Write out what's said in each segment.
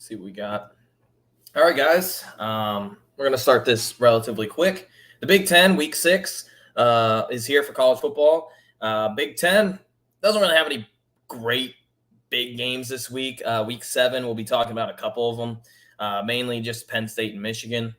See what we got. All right, guys. We're going to start this relatively quick. The Big Ten, Week 6, is here for college football. Big Ten doesn't really have any great big games this week. Week 7, we'll be talking about a couple of them, mainly just Penn State and Michigan.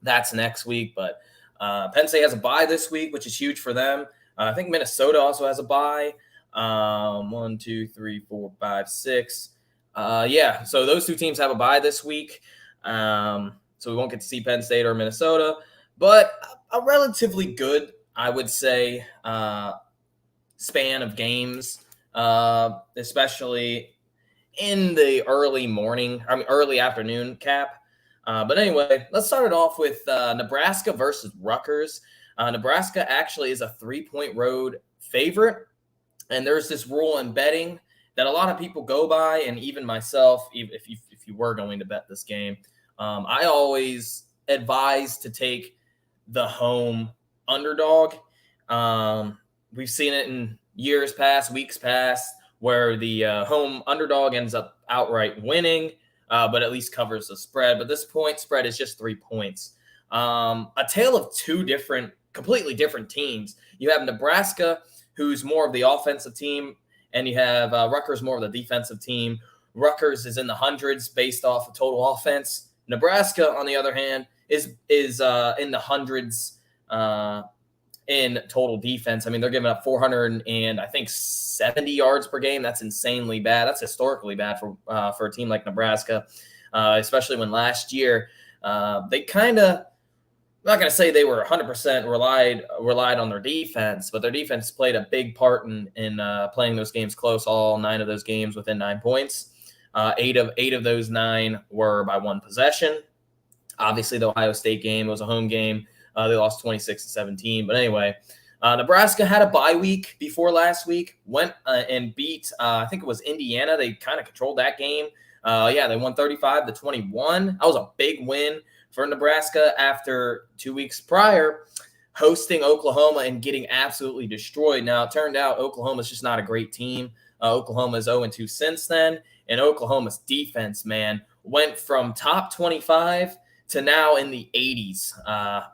That's next week, but Penn State has a bye this week, which is huge for them. I think Minnesota also has a bye. 1, 2, 3, 4, 5, 6. So those two teams have a bye this week. So we won't get to see Penn State or Minnesota, but a relatively good, I would say, span of games, especially in the early afternoon cap. But anyway, let's start it off with Nebraska versus Rutgers. Nebraska actually is a 3-point road favorite, and there's this rule in betting that a lot of people go by, and even myself, if you were going to bet this game, I always advise to take the home underdog. We've seen it in years past, weeks past, where the home underdog ends up outright winning, but at least covers the spread. But this point spread is just 3 points. A tale of two completely different teams. You have Nebraska, who's more of the offensive team, and you have Rutgers, more of the defensive team. Rutgers is in the hundreds based off of total offense. Nebraska, on the other hand, is in the hundreds in total defense. I mean, they're giving up 470 yards per game. That's insanely bad. That's historically bad for a team like Nebraska, especially when last year they kind of, I'm not going to say they were 100% relied on their defense, but their defense played a big part in playing those games close. All 9 of those games within 9 points. 8 of those 9 were by 1 possession. Obviously, the Ohio State game was a home game. They lost 26-17. But anyway, Nebraska had a bye week before last week. Went and beat, I think it was Indiana. They kind of controlled that game. They won 35-21. That was a big win for Nebraska after 2 weeks prior hosting Oklahoma and getting absolutely destroyed. Now, it turned out Oklahoma's just not a great team. Oklahoma is 0-2 since then, and Oklahoma's defense, man, went from top 25 to now in the 80s.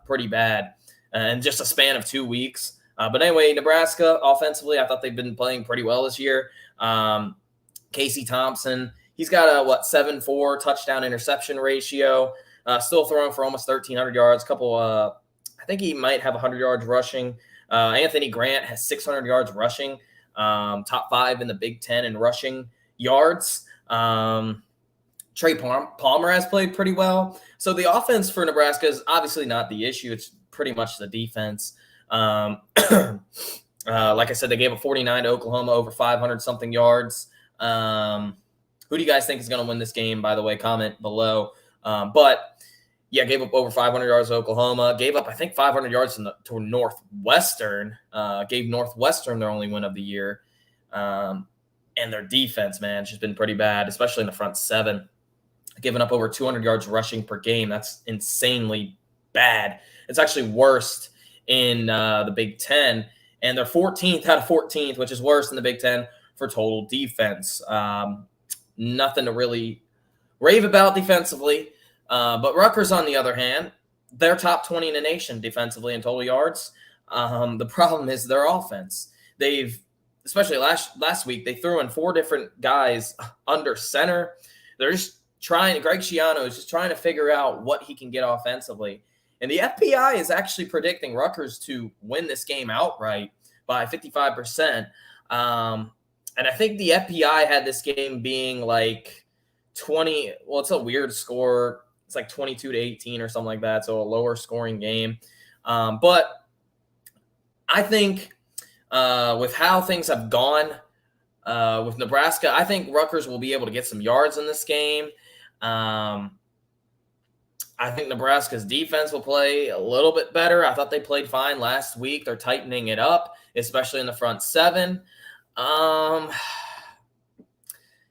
Pretty bad in just a span of 2 weeks. But anyway, Nebraska, offensively, I thought they've been playing pretty well this year. Casey Thompson, he's got a, 7.4 touchdown interception ratio. Still throwing for almost 1,300 yards. I think he might have 100 yards rushing. Anthony Grant has 600 yards rushing. Top 5 in the Big Ten in rushing yards. Trey Palmer has played pretty well. So the offense for Nebraska is obviously not the issue. It's pretty much the defense. Like I said, they gave a 49 to Oklahoma, over 500-something yards. Who do you guys think is going to win this game, by the way? Comment below. Gave up over 500 yards to Oklahoma. Gave up, I think, 500 yards to Northwestern. Gave Northwestern their only win of the year. And their defense, man, has just been pretty bad, especially in the front 7. Giving up over 200 yards rushing per game. That's insanely bad. It's actually worst in the Big Ten. And they're 14th out of 14th, which is worse than the Big Ten for total defense. Nothing to really rave about defensively. But Rutgers, on the other hand, they're top 20 in the nation defensively in total yards. The problem is their offense. Especially last week, they threw in 4 different guys under center. They're just Greg Schiano is just trying to figure out what he can get offensively. And the FBI is actually predicting Rutgers to win this game outright by 55%. And I think the FBI had this game being like 20. Well, it's a weird score. It's like 22-18 or something like that. So a lower scoring game. But I think with how things have gone with Nebraska, I think Rutgers will be able to get some yards in this game. I think Nebraska's defense will play a little bit better. I thought they played fine last week. They're tightening it up, especially in the front 7.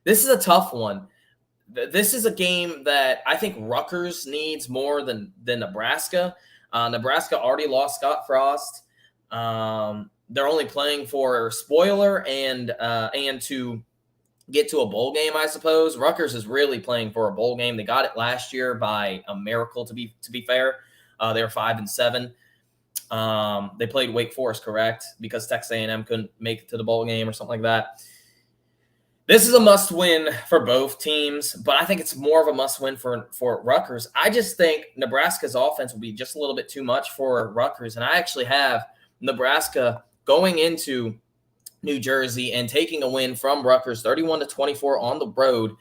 This is a tough one. This is a game that I think Rutgers needs more than Nebraska. Nebraska already lost Scott Frost. They're only playing for spoiler and to get to a bowl game, I suppose. Rutgers is really playing for a bowl game. They got it last year by a miracle, to be fair. They were 5-7. They played Wake Forest, correct? Because Texas A&M couldn't make it to the bowl game or something like that. This is a must-win for both teams, but I think it's more of a must-win for Rutgers. I just think Nebraska's offense will be just a little bit too much for Rutgers, and I actually have Nebraska going into New Jersey and taking a win from Rutgers, 31-24 on the road,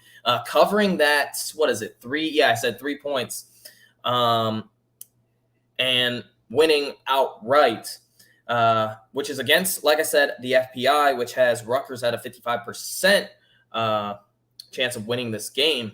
covering that. What is it? 3? Yeah, I said 3 points, and winning outright, which is against, like I said, the FPI, which has Rutgers at a 55% chance of winning this game,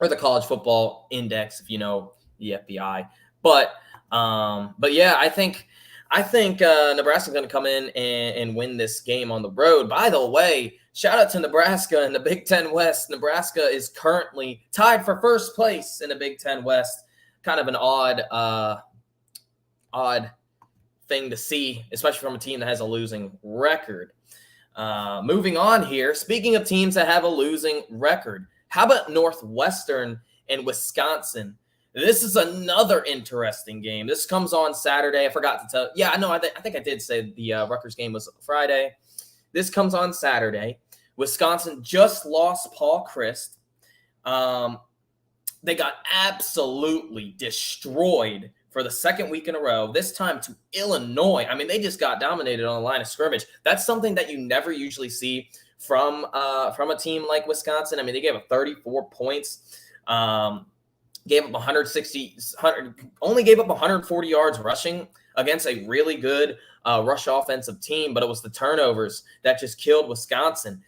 or the college football index, if you know the FPI. But yeah, I think Nebraska's going to come in and win this game on the road. By the way, shout out to Nebraska in the Big Ten West. Nebraska is currently tied for first place in the Big Ten West. Kind of an odd thing to see, especially from a team that has a losing record. Moving on here, speaking of teams that have a losing record, how about Northwestern and Wisconsin? This is another interesting game. This comes on Saturday. I forgot to tell. Yeah, no, I think I did say the Rutgers game was Friday. This comes on Saturday. Wisconsin just lost Paul Chryst. They got absolutely destroyed for the second week in a row, this time to Illinois. I mean, they just got dominated on the line of scrimmage. That's something that you never usually see from a team like Wisconsin. I mean, they gave up 34 points, gave up only gave up 140 yards rushing against a really good rush offensive team, but it was the turnovers that just killed Wisconsin.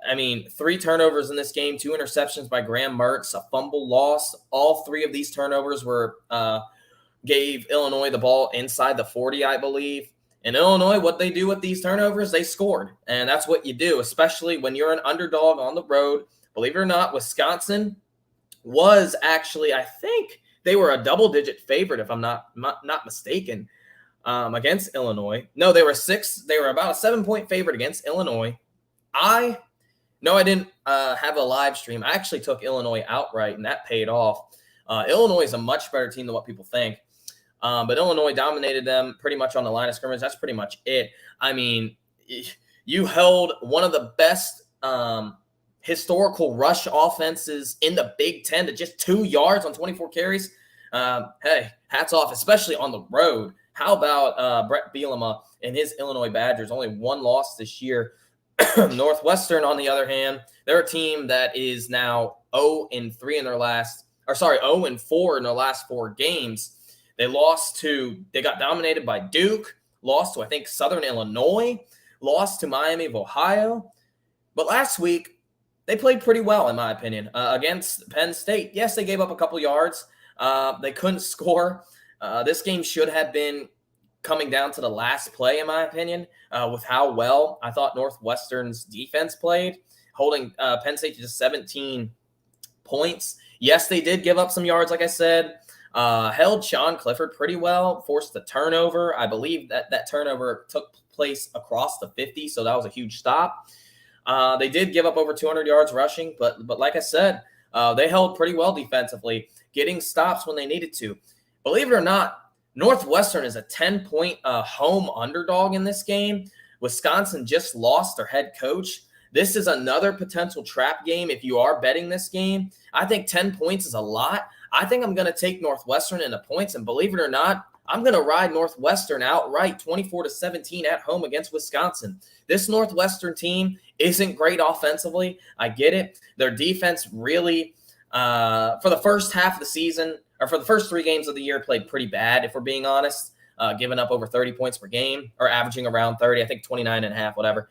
I mean, 3 turnovers in this game, 2 interceptions by Graham Mertz, a fumble loss. All 3 of these turnovers gave Illinois the ball inside the 40, I believe. And Illinois, what they do with these turnovers, they scored. And that's what you do, especially when you're an underdog on the road. Believe it or not, Wisconsin was actually, I think they were a double-digit favorite, if I'm not mistaken, against Illinois. No, they were about a 7-point favorite against Illinois. No, I didn't have a live stream. I actually took Illinois outright, and that paid off. Illinois is a much better team than what people think. But Illinois dominated them pretty much on the line of scrimmage. That's pretty much it. I mean, you held one of the best historical rush offenses in the Big Ten to just 2 yards on 24 carries. Hey, hats off, especially on the road. How about Brett Bielema and his Illinois Badgers? Only 1 loss this year. Northwestern, on the other hand, they're a team that is now 0-4 in their last 4 games. They got dominated by Duke, lost to, I think, Southern Illinois, lost to Miami of Ohio. But last week, they played pretty well, in my opinion, against Penn State. Yes, they gave up a couple yards. They couldn't score. This game should have been coming down to the last play, in my opinion, with how well I thought Northwestern's defense played, holding Penn State to just 17 points. Yes, they did give up some yards, like I said. Held Sean Clifford pretty well, forced the turnover. I believe that turnover took place across the 50, so that was a huge stop. They did give up over 200 yards rushing, but like I said, they held pretty well defensively, getting stops when they needed to. Believe it or not, Northwestern is a 10-point home underdog in this game. Wisconsin just lost their head coach. This is another potential trap game if you are betting this game. I think 10 points is a lot. I think I'm going to take Northwestern in the points, and believe it or not, I'm going to ride Northwestern outright 24-17 at home against Wisconsin. This Northwestern team isn't great offensively. I get it. Their defense really, for the first half of the season, or for the first 3 games of the year, played pretty bad, if we're being honest, giving up over 30 points per game, or averaging around 30, I think 29.5, whatever.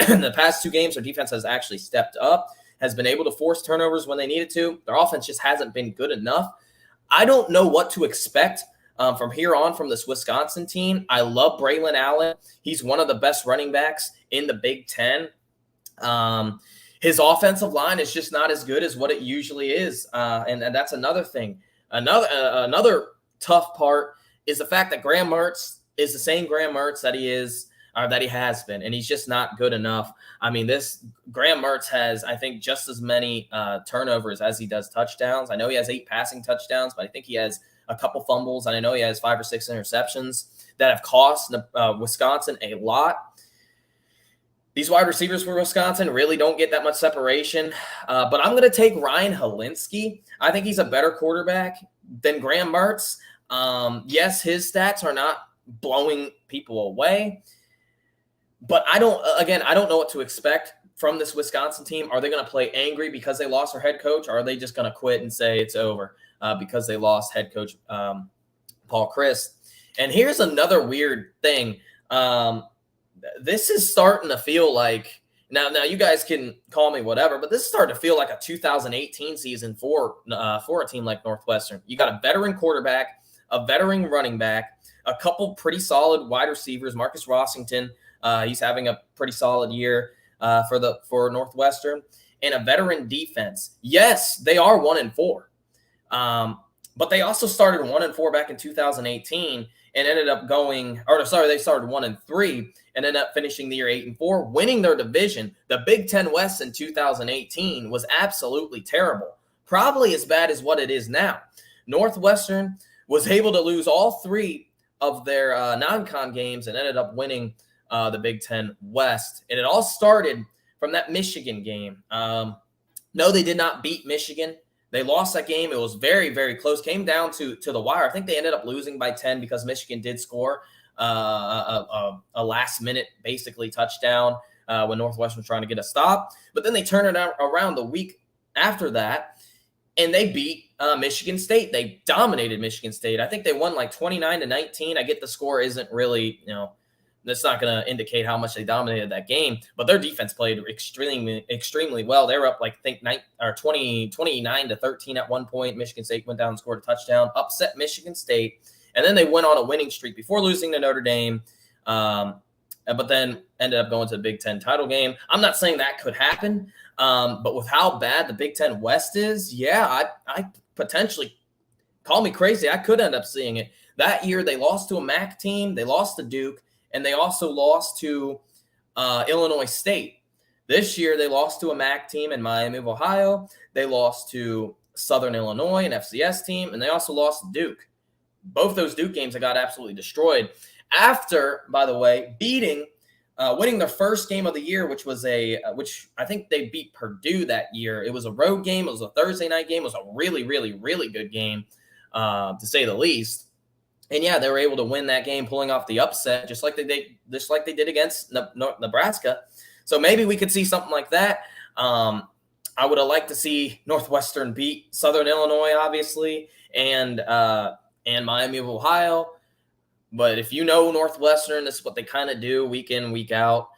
In the past 2 games, their defense has actually stepped up, has been able to force turnovers when they needed to. Their offense just hasn't been good enough. I don't know what to expect from here on from this Wisconsin team. I love Braylon Allen. He's one of the best running backs in the Big Ten. His offensive line is just not as good as what it usually is, and that's another thing. Another tough part is the fact that Graham Mertz is the same Graham Mertz that he is that he has been, and he's just not good enough. I mean, this Graham Mertz has, I think, just as many turnovers as he does touchdowns. I know he has 8 passing touchdowns, but I think he has a couple fumbles, and I know he has 5 or 6 interceptions that have cost Wisconsin a lot. These wide receivers for Wisconsin really don't get that much separation, but I'm going to take Ryan Hilinski. I think he's a better quarterback than Graham Mertz. Yes, his stats are not blowing people away, but I don't know what to expect from this Wisconsin team. Are they going to play angry because they lost their head coach, or are they just going to quit and say it's over because they lost head coach Paul Chryst? And here's another weird thing. This is starting to feel like now you guys can call me whatever, but this is starting to feel like a 2018 season for a team like Northwestern. You got a veteran quarterback, a veteran running back, a couple pretty solid wide receivers. Marcus Rossington, he's having a pretty solid year for Northwestern, and a veteran defense. Yes, they are 1-4, but they also started 1-4 back in 2018 and ended up they started 1-3 and ended up finishing the year 8-4, winning their division. The Big 10 West in 2018 was absolutely terrible, probably as bad as what it is now. Northwestern was able to lose all 3 of their non-con games and ended up winning the Big 10 West. And it all started from that Michigan game. No, they did not beat Michigan. They lost that game. It was very, very close. Came down to the wire. I think they ended up losing by 10 because Michigan did score a last-minute, basically, touchdown when Northwestern was trying to get a stop. But then they turned it around the week after that, and they beat Michigan State. They dominated Michigan State. I think they won like 29-19. I get the score isn't really, that's not going to indicate how much they dominated that game, but their defense played extremely well. They were up 29-13 at one point. Michigan State went down and scored a touchdown, upset Michigan State, and then they went on a winning streak before losing to Notre Dame, but then ended up going to the Big Ten title game. I'm not saying that could happen, but with how bad the Big Ten West is, I potentially, call me crazy, I could end up seeing it. That year they lost to a MAC team, they lost to Duke, and they also lost to Illinois State. This year, they lost to a MAC team in Miami of Ohio. They lost to Southern Illinois, an FCS team, and they also lost to Duke. Both those Duke games, they got absolutely destroyed. After, by the way, winning their first game of the year, which I think they beat Purdue that year. It was a road game. It was a Thursday night game. It was a really, really, really good game, to say the least. And they were able to win that game, pulling off the upset, just like they did against Nebraska. So maybe we could see something like that. I would have liked to see Northwestern beat Southern Illinois, obviously, and Miami of Ohio. But if you know Northwestern, this is what they kind of do week in, week out.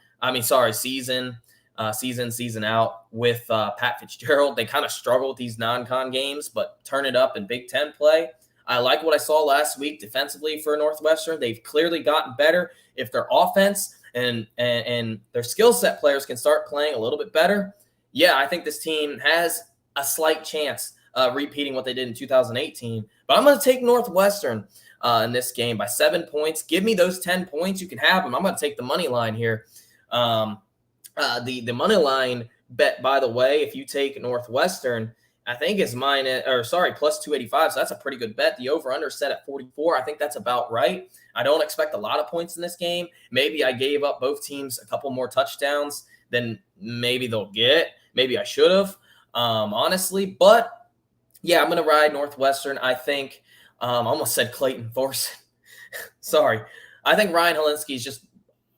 Season out with Pat Fitzgerald. They kind of struggle with these non-con games, but turn it up in Big Ten play. I like what I saw last week defensively for Northwestern. They've clearly gotten better. If their offense and their skill set players can start playing a little bit better, I think this team has a slight chance repeating what they did in 2018. But I'm going to take Northwestern in this game by 7 points. Give me those 10 points. You can have them. I'm going to take the money line here. The money line bet, by the way, if you take Northwestern, I think is plus 285. So that's a pretty good bet. The over-under set at 44. I think that's about right. I don't expect a lot of points in this game. Maybe I gave up both teams a couple more touchdowns than maybe they'll get. Maybe I should have, honestly. But, I'm going to ride Northwestern. I think I almost said Clayton Thorson. Sorry. I think Ryan Hilinski is just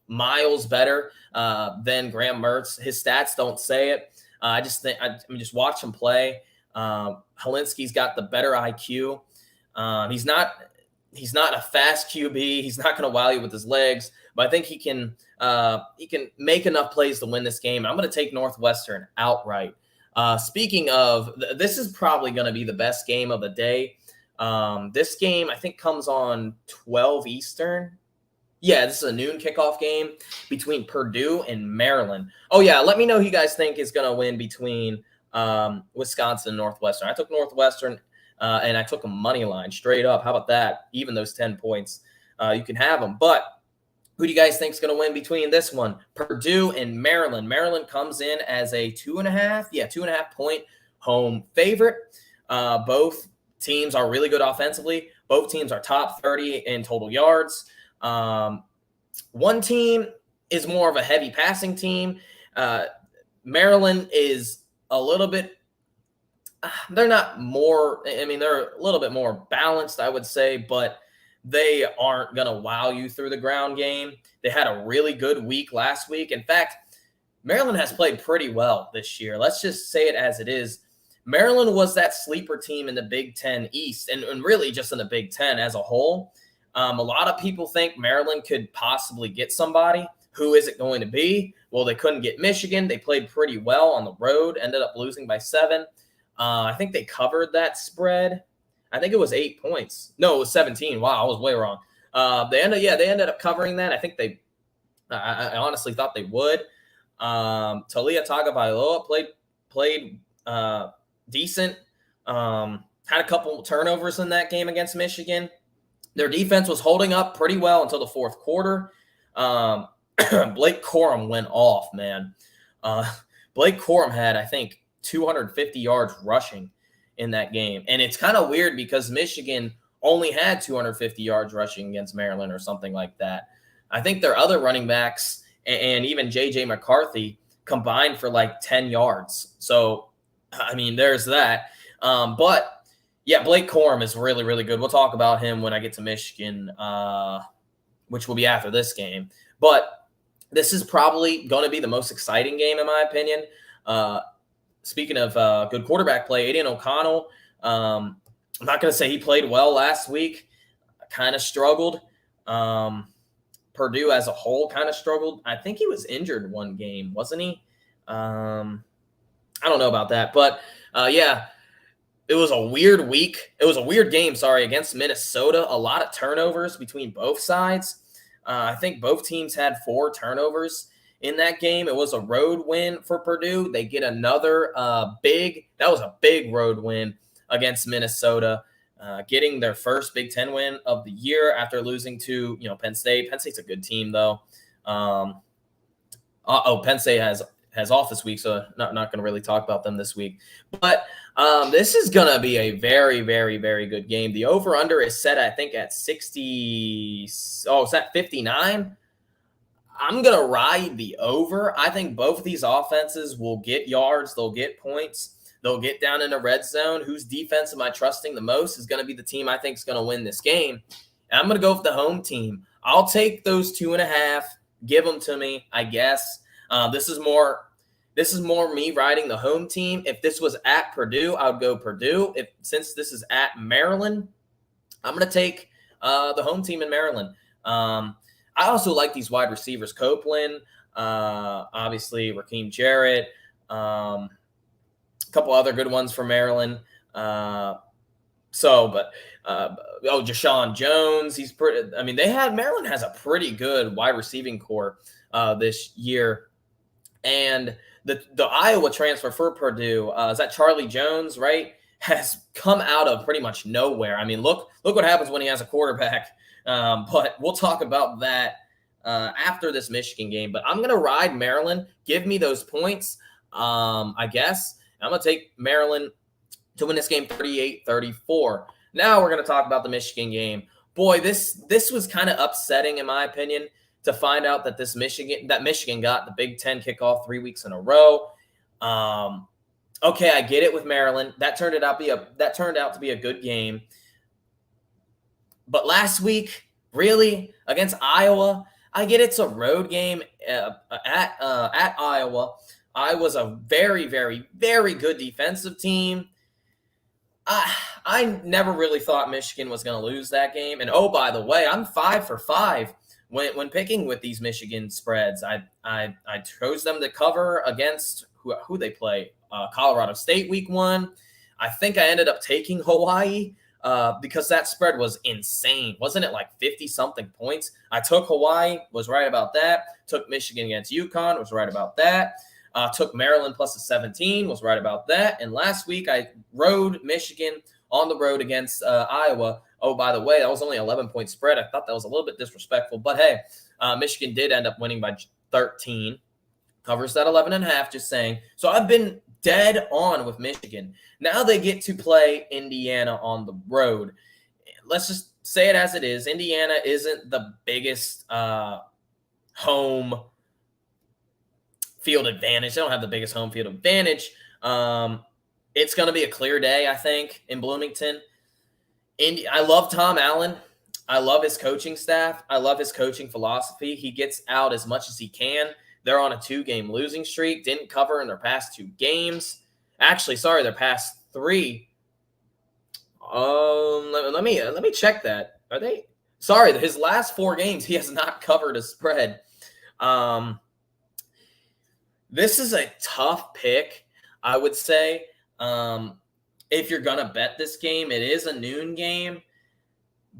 miles better than Graham Mertz. His stats don't say it. I just think just watch him play. Hilinski's got the better IQ. He's not a fast QB. He's not going to wow you with his legs, but I think he can make enough plays to win this game. I'm going to take Northwestern outright. Speaking of, this is probably going to be the best game of the day. This game I think comes on 12 Eastern. This is a noon kickoff game between Purdue and Maryland. Let me know who you guys think is going to win between Wisconsin and Northwestern. I took Northwestern, and I took a money line straight up. How about that? Even those 10 points. You can have them. But Who do you guys think is going to win between this one? Purdue and Maryland. Maryland comes in as a 2.5 point home favorite. Both teams are really good offensively. Both teams are top 30 in total yards. One team is more of a heavy passing team. Maryland is a little bit they're not more, I mean, they're a little bit more balanced, I would say, but they aren't going to wow you through the ground game. They had a really good week last week. In fact, Maryland has played pretty well this year. Let's just say it as it is. Maryland was that sleeper team in the Big Ten East and really just in the Big Ten as a whole. A lot of people think Maryland could possibly get somebody. Who is it going to be? Well, they couldn't get Michigan. They played pretty well on the road, ended up losing by 7. I think they covered that spread. I think it was 8 points. No, it was 17. Wow, I was way wrong. They ended up covering that. I think I honestly thought they would. Talia Tagovailoa played decent. Had a couple turnovers in that game against Michigan. Their defense was holding up pretty well until the fourth quarter. Blake Corum went off, man. Blake Corum had, I think, 250 yards rushing in that game. And it's kind of weird because Michigan only had 250 yards rushing against Maryland or something like that. I think their other running backs and even J.J. McCarthy combined for like 10 yards. So, I mean, there's that. But, yeah, Blake Corum is really, really good. We'll talk about him when I get to Michigan, which will be after this game. But this is probably going to be the most exciting game, in my opinion. Speaking of good quarterback play, Aiden O'Connell, I'm not going to say he played well last week. Kind of struggled. Purdue as a whole kind of struggled. I think he was injured one game, wasn't he? I don't know about that. But, yeah, it was a weird week. It was a weird game, against Minnesota. A lot of turnovers between both sides. I think both teams had 4 turnovers in that game. It was a road win for Purdue. They get another that was a big road win against Minnesota, getting their first Big Ten win of the year after losing to, Penn State. Penn State's a good team, though. Penn State has off this week, so not going to really talk about them this week. But this is going to be a very, very, very good game. The over-under is set, I think, at 60. Oh, it's at 59. I'm going to ride the over. I think both of these offenses will get yards. They'll get points. They'll get down in the red zone. Whose defense am I trusting the most is going to be the team I think is going to win this game. And I'm going to go with the home team. I'll take those 2.5. Give them to me, I guess. This is more me riding the home team. If this was at Purdue, I would go Purdue. Since this is at Maryland, I'm going to take the home team in Maryland. I also like these wide receivers, Copeland, obviously Raheem Jarrett, a couple other good ones for Maryland. Deshaun Jones, Maryland has a pretty good wide receiving core this year. And the Iowa transfer for Purdue, is that Charlie Jones, right, has come out of pretty much nowhere. I mean, look what happens when he has a quarterback. But we'll talk about that after this Michigan game. But I'm going to ride Maryland. Give me those points, I guess. I'm going to take Maryland to win this game 38-34. Now we're going to talk about the Michigan game. Boy, this was kind of upsetting, in my opinion, to find out that Michigan got the Big Ten kickoff 3 weeks in a row. Okay, I get it with Maryland. That turned out to be a good game. But last week, really, against Iowa, I get it's a road game at Iowa. Iowa's a very, very, very good defensive team. I never really thought Michigan was going to lose that game. And, oh, by the way, I'm 5 for 5 when picking with these Michigan spreads. I chose them to cover against who they play, Colorado State week 1. I think I ended up taking Hawaii. Because that spread was insane. Wasn't it like 50-something points? I took Hawaii, was right about that. Took Michigan against UConn, was right about that. Took Maryland plus a 17, was right about that. And last week I rode Michigan on the road against Iowa. Oh, by the way, that was only 11-point spread. I thought that was a little bit disrespectful. But, hey, Michigan did end up winning by 13. Covers that 11.5, just saying. So I've been dead on with Michigan. Now they get to play Indiana on the road. Let's just say it as it is. Indiana isn't the biggest home field advantage. They don't have the biggest home field advantage. It's going to be a clear day, I think, in Bloomington. I love Tom Allen. I love his coaching staff. I love his coaching philosophy. He gets out as much as he can. They're on a 2-game losing streak. Didn't cover in their past 2 games. Actually, sorry, their past 3. Let me check that. Are they? Sorry, his last 4 games, he has not covered a spread. This is a tough pick, I would say. If you're going to bet this game, it is a noon game.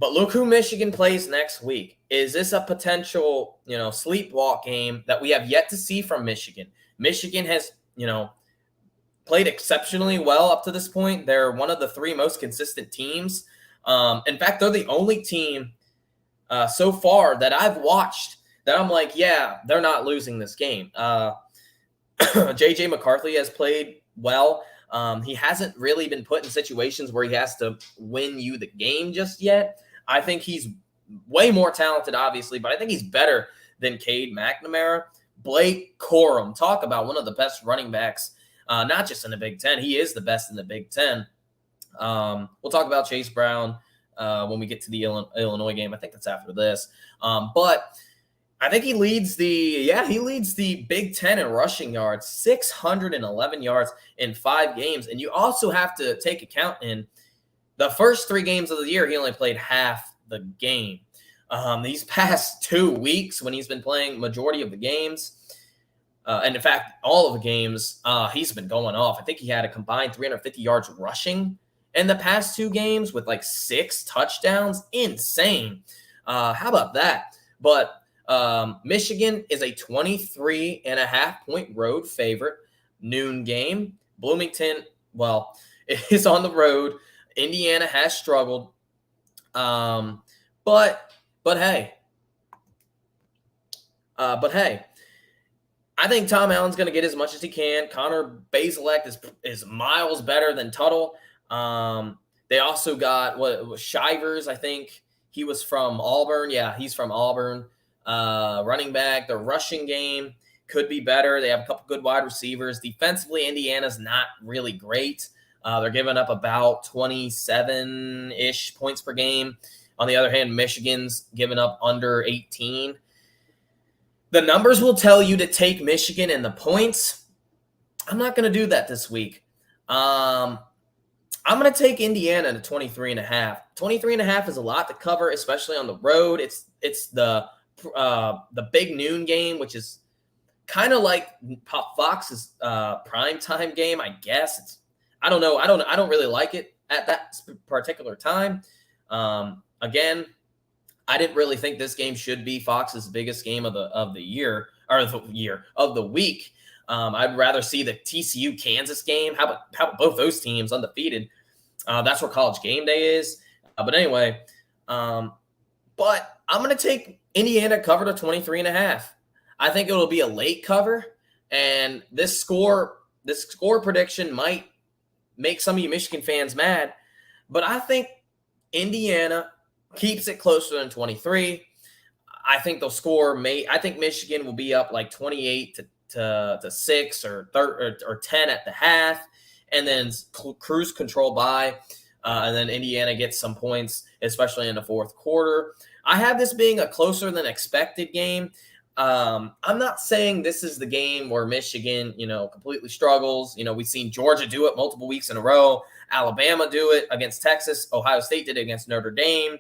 But look who Michigan plays next week. Is this a potential, sleepwalk game that we have yet to see from Michigan? Michigan has, played exceptionally well up to this point. They're one of the 3 most consistent teams. In fact, they're the only team so far that I've watched that I'm like, yeah, they're not losing this game. J.J. McCarthy has played well. He hasn't really been put in situations where he has to win you the game just yet. I think he's way more talented, obviously, but I think he's better than Cade McNamara. Blake Corum, talk about one of the best running backs, not just in the Big Ten. He is the best in the Big Ten. We'll talk about Chase Brown when we get to the Illinois game. I think that's after this. But I think he leads the Big Ten in rushing yards, 611 yards in 5 games. And you also have to take account in the first 3 games of the year, he only played half the game. These past 2 weeks when he's been playing majority of the games, and in fact, all of the games, he's been going off. I think he had a combined 350 yards rushing in the past 2 games with like 6 touchdowns. Insane. How about that? But Michigan is a 23.5-point road favorite. Noon game. Bloomington, well, is on the road. Indiana has struggled. But hey, I think Tom Allen's going to get as much as he can. Connor Bazelak is miles better than Tuttle. They also got Shivers. I think he was from Auburn. Yeah, he's from Auburn. Running back. Their rushing game could be better. They have a couple good wide receivers. Defensively, Indiana's not really great. They're giving up about 27-ish points per game. On the other hand, Michigan's giving up under 18. The numbers will tell you to take Michigan and the points. I'm not going to do that this week. I'm going to take Indiana to 23.5. 23.5 is a lot to cover, especially on the road. It's the big noon game, which is kind of like Fox's primetime game, I guess. I don't know. I don't really like it at that particular time. Again, I didn't really think this game should be Fox's biggest game of the year or of the week. I'd rather see the TCU Kansas game. How about both those teams undefeated? That's where College Game Day is. But anyway, but I'm going to take Indiana cover to 23.5. I think it'll be a late cover, and this score prediction might make some of you Michigan fans mad, but I think Indiana keeps it closer than 23. I think they'll score. I think Michigan will be up like 28 to 6 or 10 at the half, and then cruise control by, and then Indiana gets some points, especially in the fourth quarter. I have this being a closer than expected game. I'm not saying this is the game where Michigan, completely struggles. We've seen Georgia do it multiple weeks in a row. Alabama do it against Texas. Ohio State did it against Notre Dame.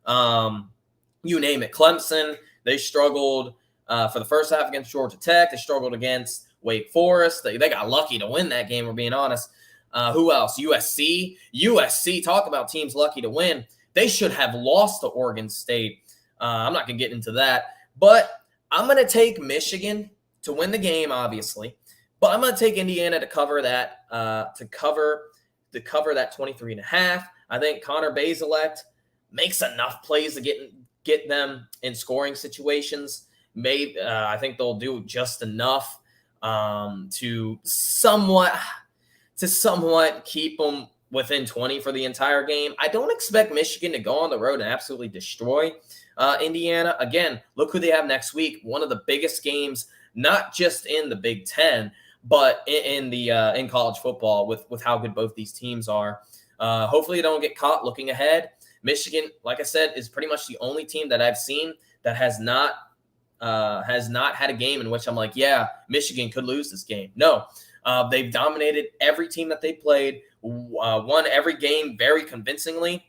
You name it. Clemson, they struggled for the first half against Georgia Tech. They struggled against Wake Forest. They got lucky to win that game, we're being honest. Who else? USC. USC, talk about teams lucky to win. They should have lost to Oregon State. I'm not going to get into that. But I'm going to take Michigan to win the game, obviously. But I'm going to take Indiana to cover that, to cover that 23.5. I think Connor Bazelect makes enough plays to get them in scoring situations. Maybe I think they'll do just enough to somewhat keep them within 20 for the entire game. I don't expect Michigan to go on the road and absolutely destroy Indiana. Again, look who they have next week. One of the biggest games, not just in the Big Ten, but in college football with how good both these teams are. Hopefully, they don't get caught looking ahead. Michigan, like I said, is pretty much the only team that I've seen that has not had a game in which I'm like, yeah, Michigan could lose this game. No, they've dominated every team that they played, won every game very convincingly.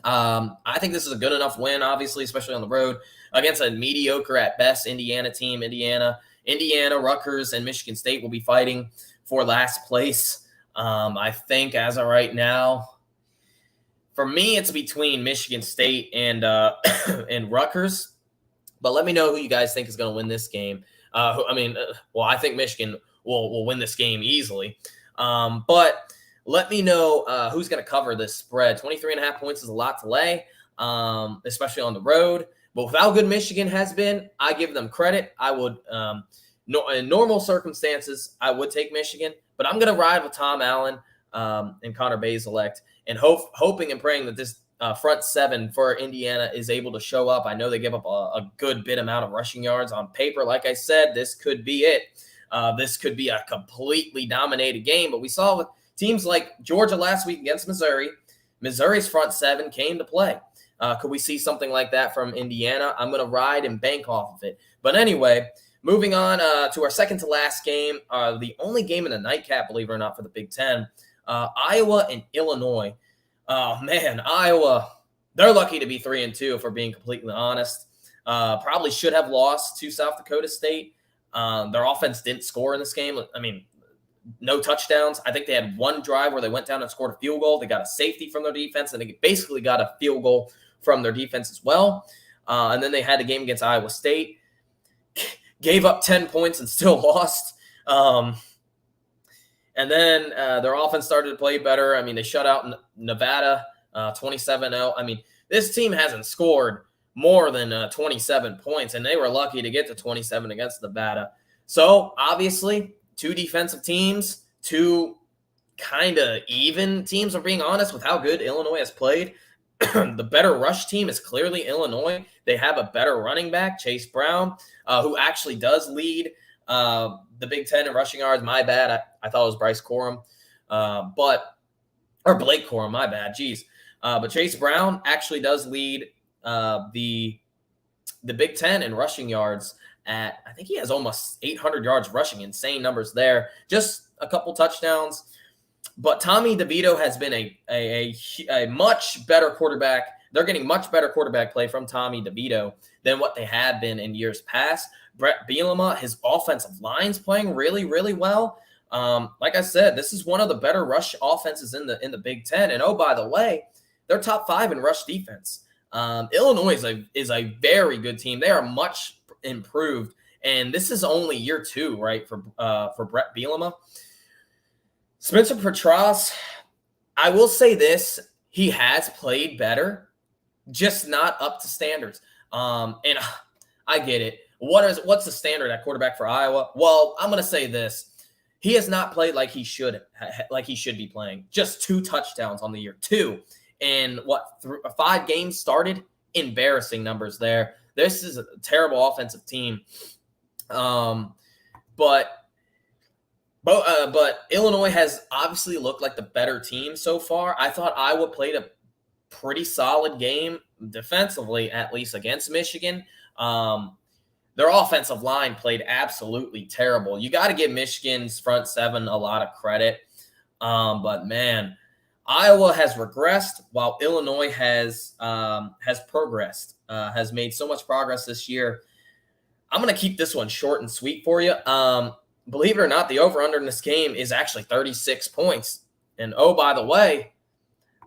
I think this is a good enough win, obviously, especially on the road against a mediocre at best Indiana team. Indiana, Rutgers, and Michigan State will be fighting for last place. I think as of right now, for me, it's between Michigan State and and Rutgers. But let me know who you guys think is going to win this game. I think Michigan will win this game easily. But let me know who's going to cover this spread. 23.5 points is a lot to lay, especially on the road. But with how good Michigan has been, I give them credit. I would, in normal circumstances, I would take Michigan. But I'm going to ride with Tom Allen and Connor Bazelect, and hoping and praying that this front seven for Indiana is able to show up. I know they give up a good bit amount of rushing yards on paper. Like I said, this could be it. This could be a completely dominated game. But we saw with teams like Georgia last week against Missouri, Missouri's front seven came to play. Could we see something like that from Indiana? I'm going to ride and bank off of it. But anyway, moving on to our second to last game, the only game in the nightcap, believe it or not, for the Big Ten, Iowa and Illinois. Oh, man, Iowa, they're lucky to be 3-2, if we're being completely honest. Probably should have lost to South Dakota State. Their offense didn't score in this game. I mean, no touchdowns. I think they had one drive where they went down and scored a field goal. They got a safety from their defense, and they basically got a field goal from their defense as well. And then they had the game against Iowa State. Gave up 10 points and still lost. And then their offense started to play better. I mean, they shut out Nevada 27-0. I mean, this team hasn't scored more than 27 points, and they were lucky to get to 27 against Nevada. So, obviously, two defensive teams, two kind of even teams, are being honest with how good Illinois has played. The better rush team is clearly Illinois. They have a better running back, Chase Brown, who actually does lead the Big Ten in rushing yards. My bad. I thought it was Bryce Corum, or Blake Corum. My bad. Jeez. But Chase Brown actually does lead the Big Ten in rushing yards at, I think he has almost 800 yards rushing. Insane numbers there. Just a couple touchdowns. But Tommy DeVito has been a much better quarterback. They're getting much better quarterback play from Tommy DeVito than what they had been in years past. Brett Bielema, his offensive line's playing really, really well. Like I said, this is one of the better rush offenses in the Big Ten. And oh, by the way, they're top 5 in rush defense. Illinois is a very good team. They are much improved, and this is only year 2, right, for Brett Bielema. Spencer Petras, I will say this: he has played better, just not up to standards. And I get it. What's the standard at quarterback for Iowa? Well, I'm going to say this: he has not played like he should be playing. Just 2 touchdowns on the year, 2. And 5 games started? Embarrassing numbers there. This is a terrible offensive team. But Illinois has obviously looked like the better team so far. I thought Iowa played a pretty solid game defensively, at least against Michigan. Their offensive line played absolutely terrible. You got to give Michigan's front 7 a lot of credit. But man, Iowa has regressed while Illinois has progressed, has made so much progress this year. I'm going to keep this one short and sweet for you. Believe it or not, the over-under in this game is actually 36 points. And oh, by the way,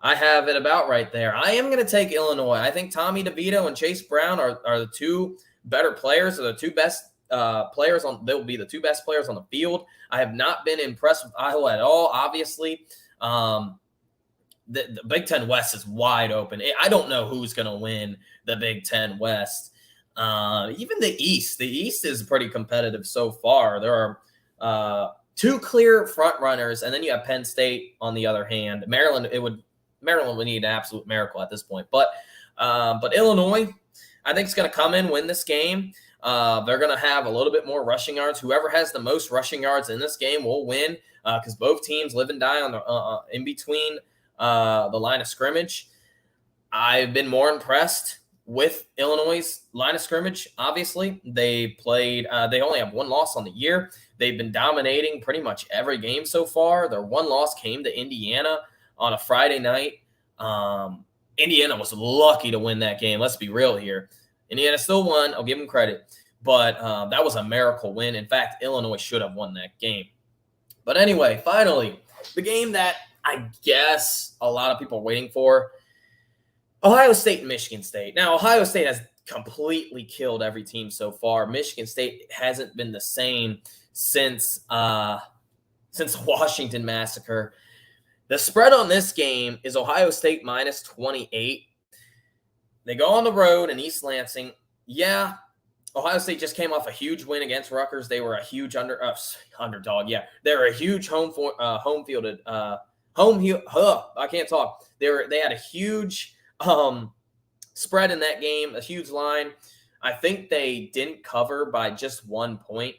I have it about right there. I am going to take Illinois. I think Tommy DeVito and Chase Brown are the 2 better players, or the 2 best players on. They will be the 2 best players on the field. I have not been impressed with Iowa at all, obviously. the Big Ten West is wide open. I don't know who's going to win the Big Ten West. Even the East. The East is pretty competitive so far. There are two clear front runners, and then you have Penn State on the other hand. Maryland would need an absolute miracle at this point. But Illinois, I think, is going to come in, win this game. They're going to have a little bit more rushing yards. Whoever has the most rushing yards in this game will win because both teams live and die on the in between the line of scrimmage. I've been more impressed with Illinois' line of scrimmage. Obviously, they only have one loss on the year. They've been dominating pretty much every game so far. Their one loss came to Indiana on a Friday night. Indiana was lucky to win that game. Let's be real here. Indiana still won. I'll give them credit. But that was a miracle win. In fact, Illinois should have won that game. But anyway, finally, the game that I guess a lot of people are waiting for, Ohio State and Michigan State. Now, Ohio State has completely killed every team so far. Michigan State hasn't been the same since the Washington massacre. The spread on this game is Ohio State minus 28. They go on the road in East Lansing. Yeah, Ohio State just came off a huge win against Rutgers. They were a huge underdog. Yeah, they were a huge I can't talk. They had a huge spread in that game, a huge line. I think they didn't cover by just 1 point.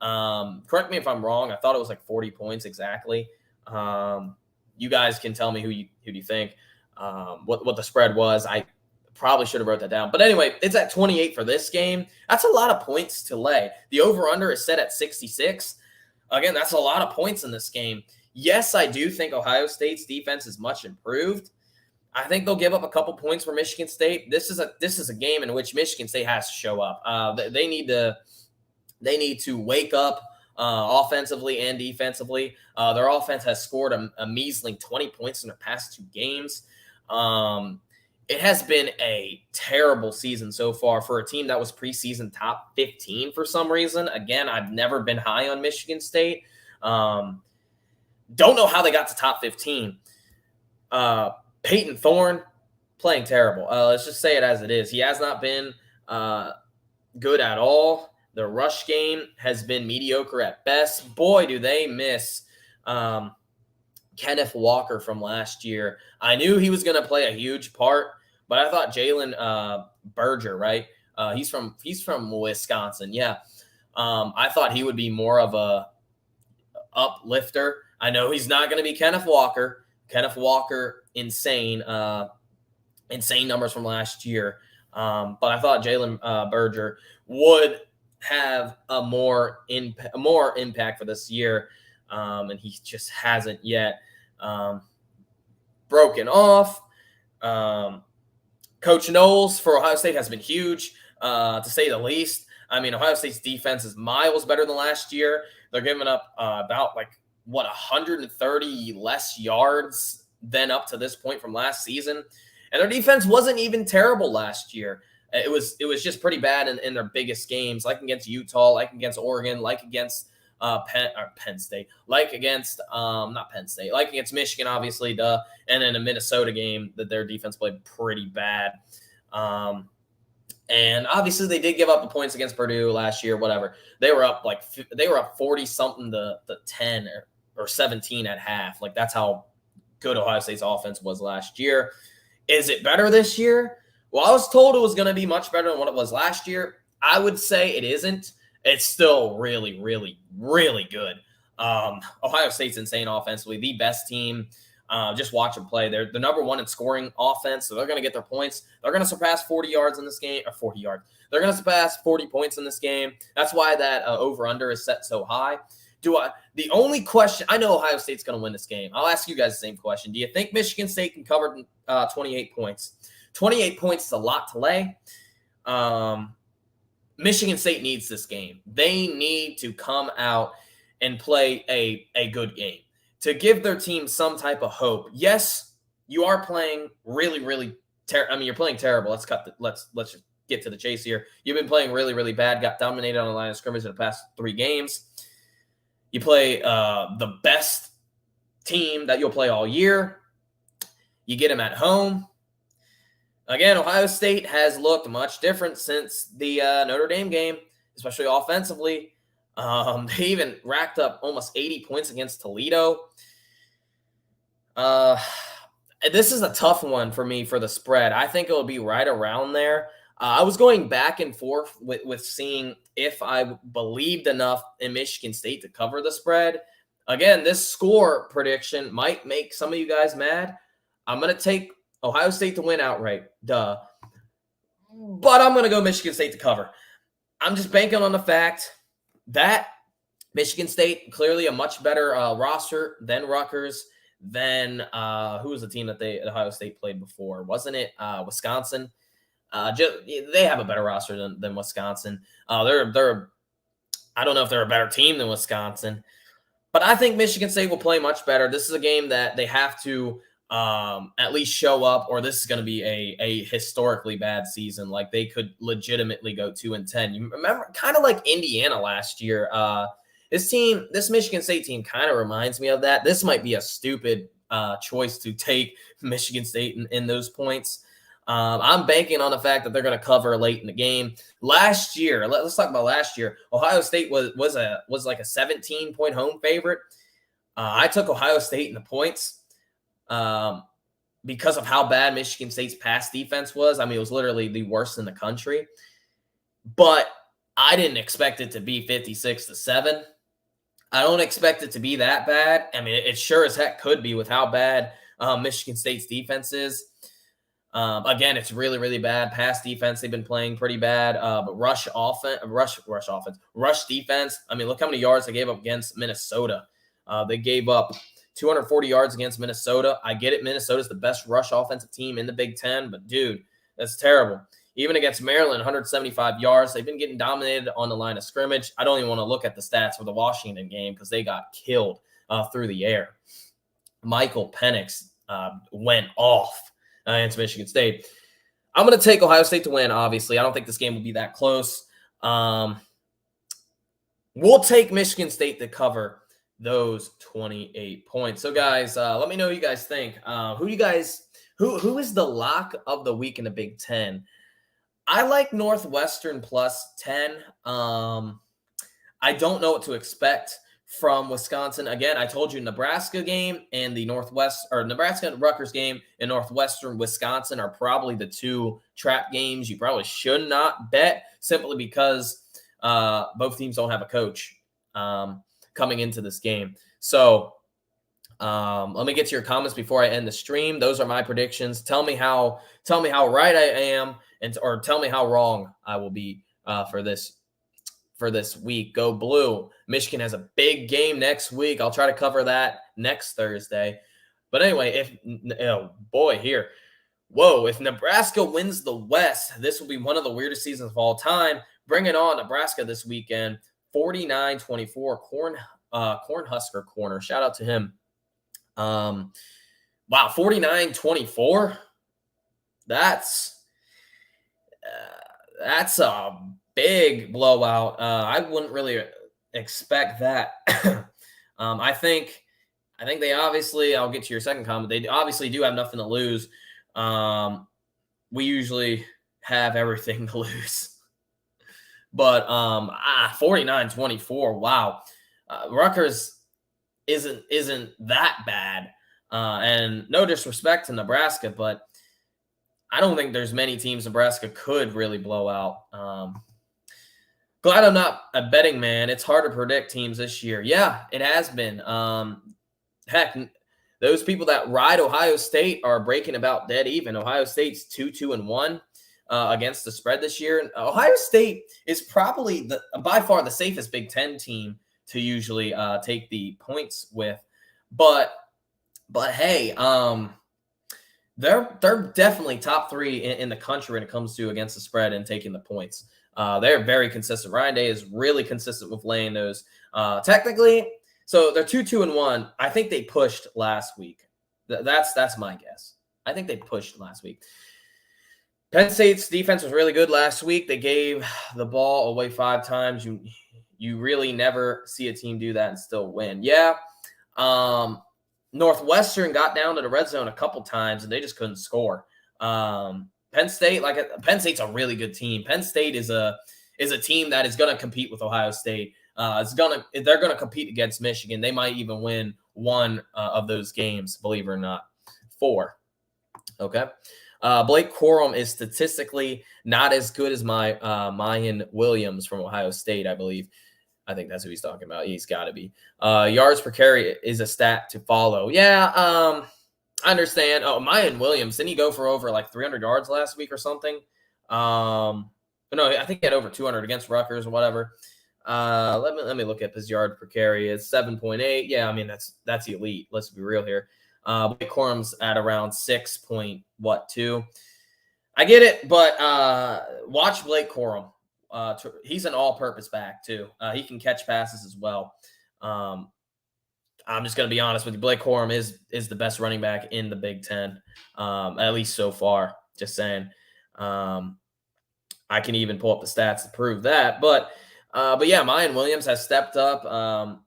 Correct me if I'm wrong. I thought it was like 40 points exactly. You guys can tell me who you think what the spread was. I probably should have wrote that down. But anyway, it's at 28 for this game. That's a lot of points to lay. The over-under is set at 66. Again, that's a lot of points in this game. Yes, I do think Ohio State's defense is much improved. I think they'll give up a couple points for Michigan State. This is a game in which Michigan State has to show up. They need to wake up offensively and defensively. Their offense has scored a measly 20 points in their past 2 games. It has been a terrible season so far for a team that was preseason top 15 for some reason. Again, I've never been high on Michigan State. Don't know how they got to top 15. Peyton Thorne playing terrible. Let's just say it as it is. He has not been good at all. The rush game has been mediocre at best. Boy, do they miss Kenneth Walker from last year. I knew he was going to play a huge part, but I thought Jalen Berger, right? He's from Wisconsin. Yeah. I thought he would be more of a uplifter. I know he's not going to be Kenneth Walker. Kenneth Walker, insane numbers from last year. But I thought Jalen Berger would have a more impact for this year, and he just hasn't yet. Broken off. Coach Knowles for Ohio State has been huge, to say the least. I mean, Ohio State's defense is miles better than last year. They're giving up about 130 less yards than up to this point from last season. And their defense wasn't even terrible last year. It was just pretty bad in their biggest games, like against Utah, like against Oregon, like against Penn State, like against not Penn State, like against Michigan, obviously, and then a Minnesota game that their defense played pretty bad. And obviously they did give up the points against Purdue last year, whatever. They were up 40 something to 10 or 17 at half. Like, that's how good Ohio State's offense was last year. Is it better this year? Well, I was told it was going to be much better than what it was last year. I would say it isn't. It's still really, really, really good. Ohio State's insane offensively, the best team. Just watch them play. They're the number one in scoring offense, so they're going to get their points. They're going to surpass 40 yards in this game, or 40 yards. They're going to surpass 40 points in this game. That's why that over-under is set so high. The only question, I know Ohio State's going to win this game. I'll ask you guys the same question. Do you think Michigan State can cover 28 points? 28 points is a lot to lay. Michigan State needs this game. They need to come out and play a good game to give their team some type of hope. Yes, you are playing really, really you're playing terrible. Let's just get to the chase here. You've been playing really, really bad. Got dominated on the line of scrimmage in the past 3 games. You play the best team that you'll play all year. You get them at home. Again, Ohio State has looked much different since the Notre Dame game, especially offensively. They even racked up almost 80 points against Toledo. This is a tough one for me for the spread. I think it will be right around there. I was going back and forth with seeing if I believed enough in Michigan State to cover the spread. Again, this score prediction might make some of you guys mad. I'm going to take Ohio State to win outright. Duh. But I'm going to go Michigan State to cover. I'm just banking on the fact that Michigan State, clearly a much better roster than Rutgers, than who was the team that Ohio State played before? Wasn't it Wisconsin? They have a better roster than Wisconsin. They're I don't know if they're a better team than Wisconsin, but I think Michigan State will play much better. This is a game that they have to at least show up, or this is going to be a historically bad season. Like, they could legitimately go 2-10. You remember, kind of like Indiana last year. This Michigan State team kind of reminds me of that. This might be a stupid choice to take Michigan State in those points. I'm banking on the fact that they're going to cover late in the game. Last year, let's talk about last year. Ohio State was like a 17-point home favorite. I took Ohio State in the points because of how bad Michigan State's pass defense was. I mean, it was literally the worst in the country. But I didn't expect it to be 56-7. I don't expect it to be that bad. I mean, it sure as heck could be with how bad Michigan State's defense is. Again, it's really, really bad. Pass defense, they've been playing pretty bad. But rush defense. I mean, look how many yards they gave up against Minnesota. They gave up 240 yards against Minnesota. I get it. Minnesota's the best rush offensive team in the Big Ten, but dude, that's terrible. Even against Maryland, 175 yards. They've been getting dominated on the line of scrimmage. I don't even want to look at the stats for the Washington game because they got killed through the air. Michael Penix went off against Michigan State. I'm going to take Ohio State to win, obviously. I don't think this game will be that close. We'll take Michigan State to cover those 28 points. So, guys, let me know what you guys think. Who is the lock of the week in the Big Ten? I like Northwestern plus 10. I don't know what to expect from Wisconsin. Again, I told you Nebraska game and the Nebraska and Rutgers game and Northwestern Wisconsin are probably the two trap games you probably should not bet, simply because both teams don't have a coach coming into this game. So let me get to your comments before I end the stream. Those are my predictions. Tell me how right I am, or tell me how wrong I will be for this week. Go Blue. Michigan has a big game next week. I'll try to cover that next Thursday. But anyway, if Nebraska wins the West, this will be one of the weirdest seasons of all time. Bring it on, Nebraska, this weekend. 49-24, Cornhusker Corner. Shout out to him. Wow, 49-24. That's a big blowout. I wouldn't really expect that. I think they obviously, I'll get to your second comment, they obviously do have nothing to lose. We usually have everything to lose. But 49-24, wow. Rutgers isn't that bad. And no disrespect to Nebraska, but I don't think there's many teams Nebraska could really blow out. Glad I'm not a betting man. It's hard to predict teams this year. Yeah, it has been. Heck, those people that ride Ohio State are breaking about dead even. Ohio State's 2-1 against the spread this year. Ohio State is probably by far the safest Big Ten team to usually take the points with. But hey, they're definitely top three in the country when it comes to against the spread and taking the points. They're very consistent. Ryan Day is really consistent with laying those. Technically, so they're 2-1. I think they pushed last week. That's my guess. I think they pushed last week. Penn State's defense was really good last week. They gave the ball away 5 times. You really never see a team do that and still win. Yeah. Northwestern got down to the red zone a couple times and they just couldn't score. Penn State's a really good team. Penn State is a team that is going to compete with Ohio State. They're going to compete against Michigan. They might even win one of those games, believe it or not. 4. Okay. Blake Corum is statistically not as good as Mayan Williams from Ohio State, I believe. I think that's who he's talking about. He's got to be. Yards per carry is a stat to follow. Yeah, I understand. Oh, Mayan Williams, didn't he go for over like 300 yards last week or something? No, I think he had over 200 against Rutgers or whatever. Let me look at his yard per carry. It's 7.8. Yeah, I mean that's elite. Let's be real here. Blake Corum's at around 6.2. I get it, but watch Blake Corum. He's an all-purpose back too. He can catch passes as well. I'm just going to be honest with you. Blake Corum is the best running back in the Big Ten, at least so far. Just saying. I can even pull up the stats to prove that. But yeah, Mayan Williams has stepped up.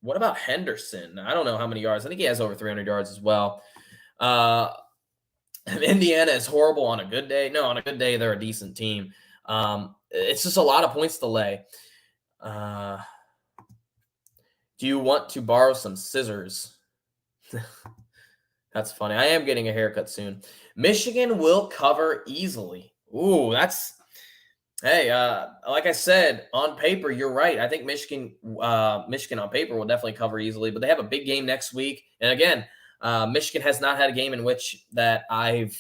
What about Henderson? I don't know how many yards. I think he has over 300 yards as well. Indiana is horrible on a good day. No, on a good day, they're a decent team. It's just a lot of points to lay. Do you want to borrow some scissors? That's funny. I am getting a haircut soon. Michigan will cover easily. Ooh, hey, like I said, on paper, you're right. I think Michigan on paper will definitely cover easily, but they have a big game next week. And again, Michigan has not had a game in which that a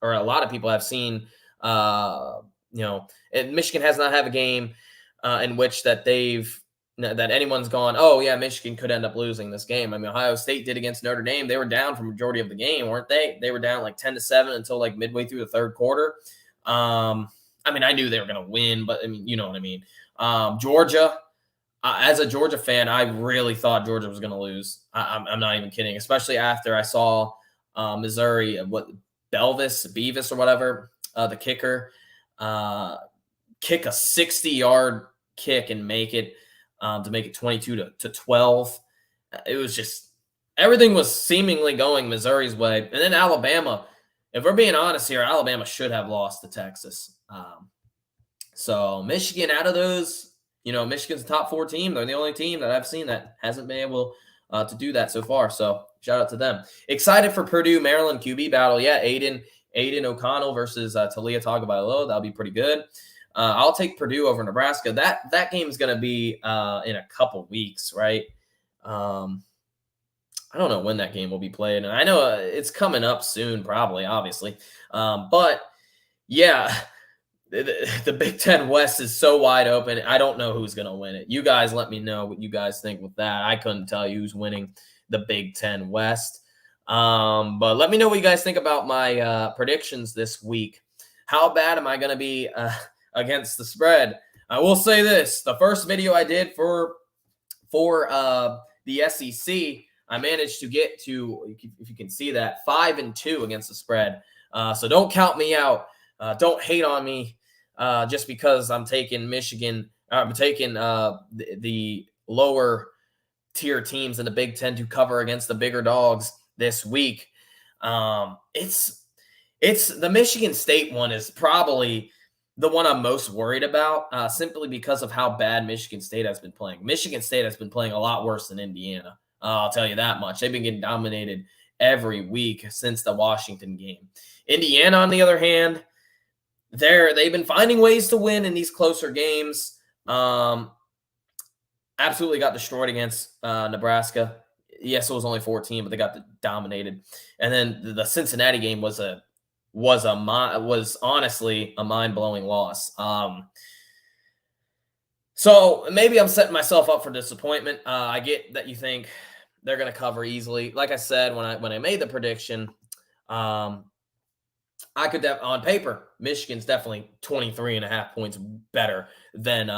lot of people have seen, Michigan has not had a game in which that anyone's gone, oh yeah, Michigan could end up losing this game. I mean, Ohio State did against Notre Dame. They were down for majority of the game, weren't they? They were down like 10-7 until like midway through the third quarter. I mean, I knew they were going to win, but I mean, you know what I mean. Georgia, as a Georgia fan, I really thought Georgia was going to lose. I'm not even kidding, especially after I saw Missouri, Beavis or whatever, the kicker, kick a 60-yard kick and make it to make it 22-12. It was just everything was seemingly going Missouri's way, and then Alabama. If we're being honest here, Alabama should have lost to Texas. So Michigan, out of those, Michigan's the top 4 team. They're the only team that I've seen that hasn't been able to do that so far. So shout out to them. Excited for Purdue Maryland QB battle. Yeah, Aiden O'Connell versus Taulia Tagovailoa. That'll be pretty good. I'll take Purdue over Nebraska. That game is going to be in a couple weeks, right? I don't know when that game will be played, and I know it's coming up soon, probably, obviously. But yeah, the Big Ten West is so wide open. I don't know who's going to win it. You guys let me know what you guys think with that. I couldn't tell you who's winning the Big Ten West. But let me know what you guys think about my predictions this week. How bad am I going to be against the spread? I will say this. The first video I did for the SEC, I managed to get to, if you can see that, 5-2 against the spread. So don't count me out. Don't hate on me just because I'm taking Michigan. I'm taking the lower tier teams in the Big Ten to cover against the bigger dogs this week. It's the Michigan State one is probably the one I'm most worried about, simply because of how bad Michigan State has been playing. Michigan State has been playing a lot worse than Indiana. I'll tell you that much. They've been getting dominated every week since the Washington game. Indiana, on the other hand, they've been finding ways to win in these closer games. Absolutely got destroyed against Nebraska. Yes, it was only 14, but they got dominated. And then the Cincinnati game was honestly a mind-blowing loss. So maybe I'm setting myself up for disappointment. I get that you think they're going to cover easily. Like I said, when I made the prediction, I could on paper, Michigan's definitely 23.5 points better than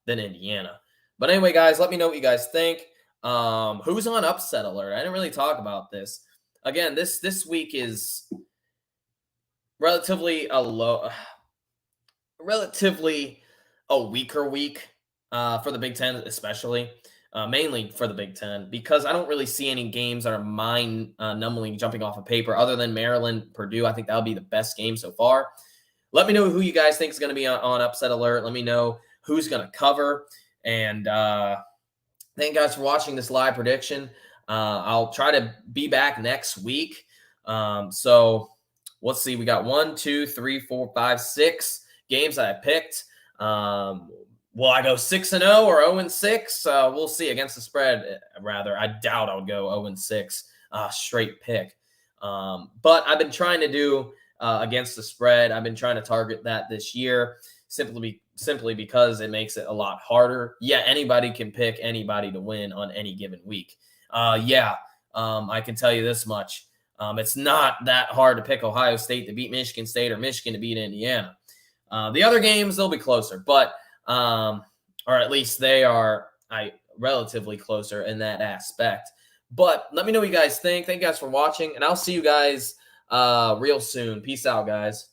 Indiana. But anyway, guys, let me know what you guys think. Who's on upset alert? I didn't really talk about this. Again, this week is relatively a weaker week for the Big Ten, especially. mainly for the Big Ten, because I don't really see any games that are mind-numbingly jumping off of paper other than Maryland, Purdue. I think that'll be the best game so far. Let me know who you guys think is going to be on upset alert. Let me know who's going to cover. And thank you guys for watching this live prediction. I'll try to be back next week. So let's see. We got 1, 2, 3, 4, 5, 6 games that I picked. Will I go 6-0 or 0-6? We'll see. Against the spread, rather. I doubt I'll go 0-6 straight pick. But I've been trying to do against the spread. I've been trying to target that this year simply because it makes it a lot harder. Yeah, anybody can pick anybody to win on any given week. I can tell you this much. It's not that hard to pick Ohio State to beat Michigan State or Michigan to beat Indiana. The other games, they'll be closer, but or at least they are relatively closer in that aspect. But let me know what you guys think. Thank you guys for watching, and I'll see you guys real soon. Peace out, guys.